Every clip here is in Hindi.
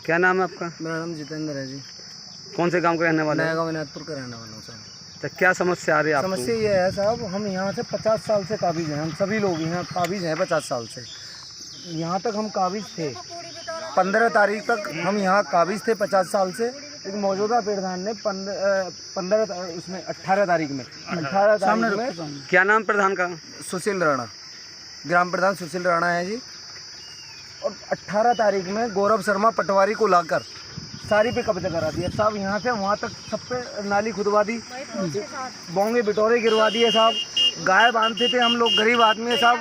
क्या नाम है आपका? मेरा नाम जितेंद्र है जी। कौन से गांव के रहने वाले? नया गाँव विनायकपुर का रहने वाला हूँ सर। तो क्या समस्या आ रही है आपको? समस्या ये है साहब, हम यहाँ से 50 साल से काबिज हैं। हम सभी लोग यहाँ काबिज हैं 50 साल से। यहाँ तक हम काबिज थे, 15 तारीख तक हम यहाँ काबिज थे 50 साल से। लेकिन मौजूदा प्रधान ने 18 तारीख में क्या नाम प्रधान का? सुशील राणा, ग्राम प्रधान सुशील राणा है जी। और 18 तारीख में गौरव शर्मा पटवारी को लाकर सारी पे कब्जा करा दिया साहब। यहाँ से वहाँ तक सब पे नाली खुदवा दी, बोंगे बिटोरे गिरवा दिए साहब। गाय बांधते थे हम लोग, गरीब आदमी है साहब।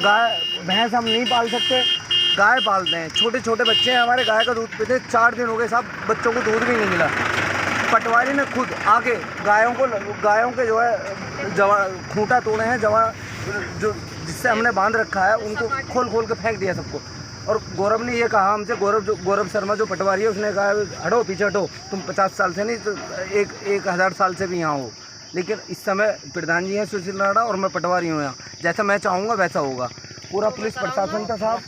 गाय भैंस हम नहीं पाल सकते, गाय पालते हैं। छोटे छोटे बच्चे हैं हमारे, गाय का दूध पीते। 4 दिन हो गए साहब, बच्चों को दूध भी नहीं मिला। पटवारी ने खुद आके गायों के जो है खूंटा तोड़े हैं, जो जिससे हमने बांध रखा है उनको खोल के फेंक दिया सबको। और गौरव ने ये कहा हमसे, गौरव शर्मा जो पटवारी है, उसने कहा हटो पीछे हटो, तुम 50 साल से नहीं तो 1000 साल से भी यहाँ हो। लेकिन इस समय प्रधान जी हैं सुशील राणा और मैं पटवारी हूँ यहाँ। जैसा मैं चाहूँगा वैसा होगा। पूरा पुलिस प्रशासन का साहब,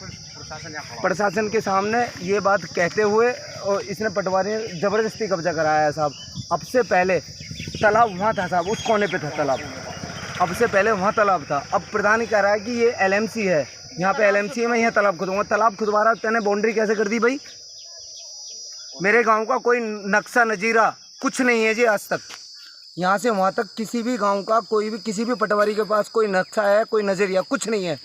प्रशासन के सामने ये बात कहते हुए और इसने पटवारी ने ज़बरदस्ती कब्जा कराया है साहब। अब से पहले तालाब वहाँ था साहब, उस कोने पे था तालाब। अब से पहले वहाँ तालाब था। अब प्रधान ही कह रहा है कि ये LMC है, यहाँ पे LMC है, मैं यहाँ तालाब खुदवाऊंगा। तालाब खुदवा रहा, तेने बाउंड्री कैसे कर दी भाई? मेरे गांव का कोई नक्शा नजीरा कुछ नहीं है जी आज तक। यहाँ से वहाँ तक किसी भी गांव का किसी भी पटवारी के पास कोई नक्शा है, कोई नजरिया कुछ नहीं है।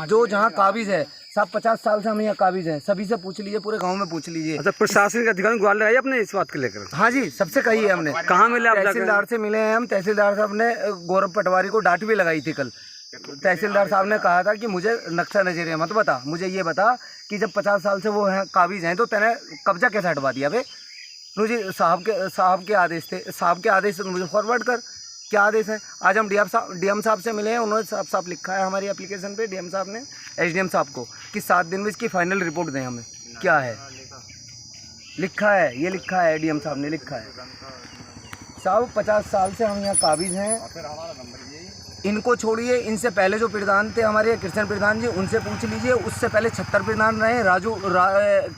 जो जहाँ काबिज है साहब, 50 साल से हम यहाँ काबिज हैं। सभी से पूछ लीजिए, पूरे गांव में पूछ लीजिए। अच्छा, प्रशासनिक अधिकारी गुहार लगाई आपने इस बात को लेकर? हाँ जी, सबसे कही है हमने। कहाँ मिले आप? तहसीलदार से मिले हैं हम। तहसीलदार साहब ने गौरव पटवारी को डांट भी लगाई थी कल। तहसीलदार साहब ने कहा था कि मुझे नक्शा नजरिया मत बता, मुझे ये बता कि जब 50 साल से वो हैं काबिज हैं तो तेने कब्जा कैसे हटवा दिया बे? मुझे साहब के आदेश थे, साहब के आदेश से मुझे फॉरवर्ड कर। क्या आदेश है? आज हम DM साहब से मिले हैं। उन्होंने साफ लिखा है हमारी एप्लीकेशन पे, DM साहब ने SDM साहब को, कि 7 दिन में इसकी फाइनल रिपोर्ट दें हमें। क्या है लिखा है? ये लिखा है, DM साहब ने लिखा है साहब। 50 साल से हम यहाँ काबिज हैं। इनको छोड़िए, इनसे पहले जो प्रधान थे हमारे कृष्ण प्रधान जी, उनसे पूछ लीजिए। उससे पहले 76 प्रधान रहे,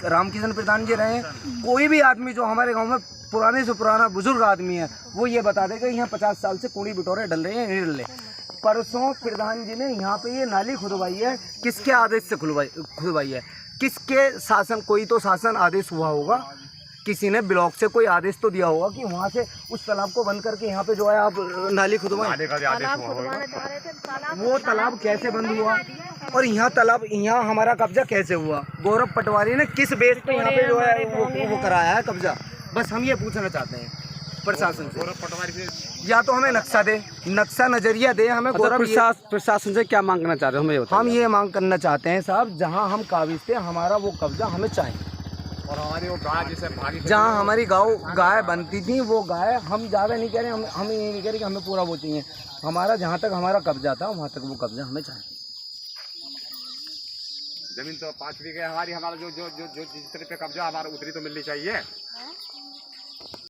रामकिशन प्रधान जी रहे। कोई भी आदमी जो हमारे गांव में पुराने से पुराना बुजुर्ग आदमी है, वो ये बता देगा यहाँ 50 साल से कूड़ी बिटोरे डल रहे हैं, नहीं डल रहे। परसों प्रधान जी ने यहाँ पे ये नाली खुदवाई है। किसके आदेश से खुदवाई है? किसके शासन? कोई तो शासन आदेश हुआ होगा, किसी ने ब्लॉक से कोई आदेश तो दिया होगा कि वहाँ से उस तालाब को बंद करके यहाँ पे जो है आप नाली खुदवाएं। वो तालाब कैसे बंद हुआ और यहाँ हमारा कब्जा कैसे हुआ? गौरव पटवारी ने किस बेस पे यहाँ पे जो है वो कराया है कब्जा? बस हम ये पूछना चाहते हैं प्रशासन से। गौरव पटवारी से या तो हमें नक्शा दे, नक्शा नजरिया दे हमें। गौरव प्रशासन से क्या मांग करना चाह रहे हो? हम ये मांग करना चाहते हैं साहब, जहाँ हम काबिज थे हमारा वो कब्जा हमें चाहिए। और हमारी वो गाय जैसे जहाँ हमारी गाय बनती थी, वो गाय हम ज़्यादा नहीं कह रहे, हम ये नहीं कह रहे कि हमें पूरा वो चाहिए। हमारा जहाँ तक हमारा कब्जा था वहाँ तक वो कब्जा हमें चाहिए। जमीन तो 5 बीघे हमारा जो जिस तरह पे कब्जा हमारा उतरी तो मिलनी चाहिए।